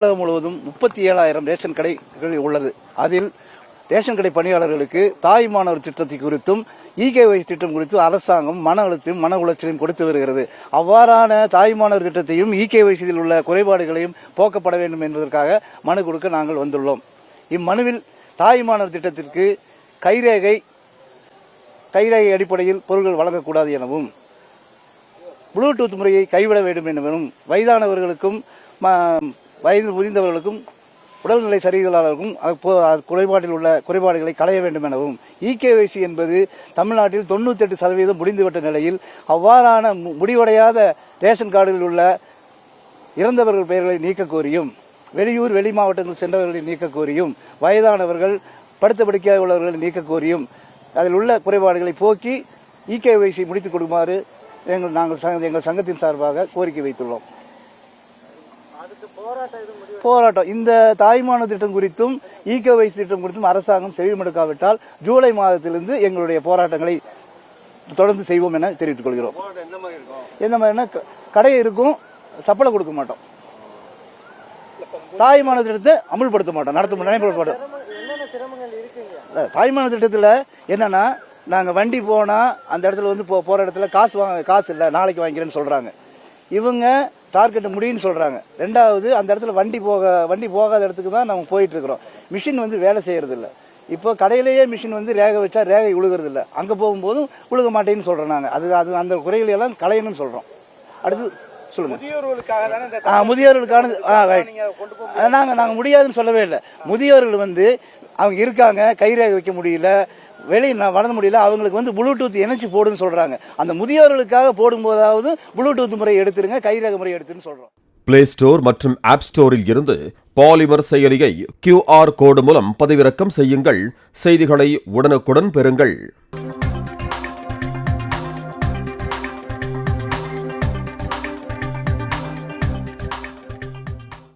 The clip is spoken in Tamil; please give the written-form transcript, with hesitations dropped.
தமிழகம் முழுவதும் 37,000 ரேஷன் கடைகள் உள்ளது. அதில் ரேஷன் கடை பணியாளர்களுக்கு தாய்மானவர் திட்டத்தை குறித்தும் இகேஒய்சி திட்டம் குறித்து அரசாங்கம் மன அழுத்தம் மன உளைச்சலையும் கொடுத்து வருகிறது. அவ்வாறான தாய்மானவர் திட்டத்தையும் இகேஒய்சியில் உள்ள குறைபாடுகளையும் போக்கப்பட வேண்டும் என்பதற்காக மனு கொடுக்க நாங்கள் வந்துள்ளோம். இம்மனுவில் தாய்மானவர் திட்டத்திற்கு கைரேகை அடிப்படையில் பொருட்கள் வழங்கக்கூடாது எனவும், ப்ளூடூத் முறையை கைவிட வேண்டும் எனவும், வயதானவர்களுக்கும் வயது முதிர்ந்தவர்களுக்கும் உடல்நிலை சரியில்லாதவர்களுக்கும் குறைபாட்டில் உள்ள குறைபாடுகளை களைய வேண்டும் எனவும், இகேஒய்சி என்பது தமிழ்நாட்டில் 98% முடிந்துவிட்ட நிலையில் அவ்வாறான முடிவடையாத ரேஷன் கார்டுகளில் உள்ள இறந்தவர்கள் பெயர்களை நீக்க கோரியும், வெளியூர் வெளி மாவட்டங்கள் சென்றவர்களை நீக்க கோரியும், வயதானவர்கள் படுத்த படுக்கையாக உள்ளவர்களை நீக்க கோரியும், அதில் உள்ள குறைபாடுகளை போக்கி இகேஒய்சி முடித்துக் கொடுக்குமாறு எங்கள் சங்கத்தின் சார்பாக கோரிக்கை வைத்துள்ளோம். போராட்டம் இந்த தாய்மான திட்டம் குறித்தும் இகேஒய்சி திட்டம் குறித்தும் அரசாங்கம் செவிமடுக்காவிட்டால் ஜூலை மாதத்திலிருந்து எங்களுடைய போராட்டங்களை தொடர்ந்து செய்வோம் என தெரிவித்துக் கொள்கிறோம். எந்த மாதிரினா கடை இருக்கும், சப்பளை கொடுக்க மாட்டோம், தாய்மான திட்டத்தை அமுல்படுத்த மாட்டோம், நடைமுறை மாட்டோம். தாய்மான திட்டத்தில் என்னன்னா, நாங்கள் வண்டி போனால் அந்த இடத்துல வந்து போகிற இடத்துல காசு இல்லை, நாளைக்கு வாங்கிக்கிறேன்னு சொல்கிறாங்க. இவங்க டார்கெட்டை முடியும்னு சொல்கிறாங்க. ரெண்டாவது, அந்த இடத்துல வண்டி போகாத இடத்துக்கு தான் நம்ம போயிட்டுருக்குறோம். மிஷின் வந்து வேலை செய்கிறதில்ல. இப்போ கடையிலேயே மிஷின் வந்து ரேகை வச்சா ரேகை உழுகிறதில்ல, அங்கே போகும்போதும் உழுக மாட்டேன்னு சொல்கிறோம். நாங்கள் அது அந்த குறைகளை எல்லாம் களையணும்னு சொல்கிறோம். அடுத்து சொல்லுங்கள். முதியோர்களுக்கான நாங்கள் முடியாதுன்னு சொல்லவே இல்லை. முதியோர்கள் வந்து அவங்க இருக்காங்க, கைரேகை வைக்க முடியல, வளர முடியல, அவங்களுக்கு வந்து ப்ளூடூத் இணைச்சி போடுன்னு சொல்றாங்க. அந்த முதியோர்களுக்காக போடும்போதாவது ப்ளூடூத் முறை எடுத்துருங்க, கைரேகை முறை எடுத்துன்னு சொல்றோம். பிளே ஸ்டோர் மற்றும் ஆப் ஸ்டோரில் இருந்து பாலிமர் செயலியை QR கோடு மூலம் பதிவிறக்கம் செய்யுங்கள். செய்திகளை உடனுக்குடன் பெறுங்கள்.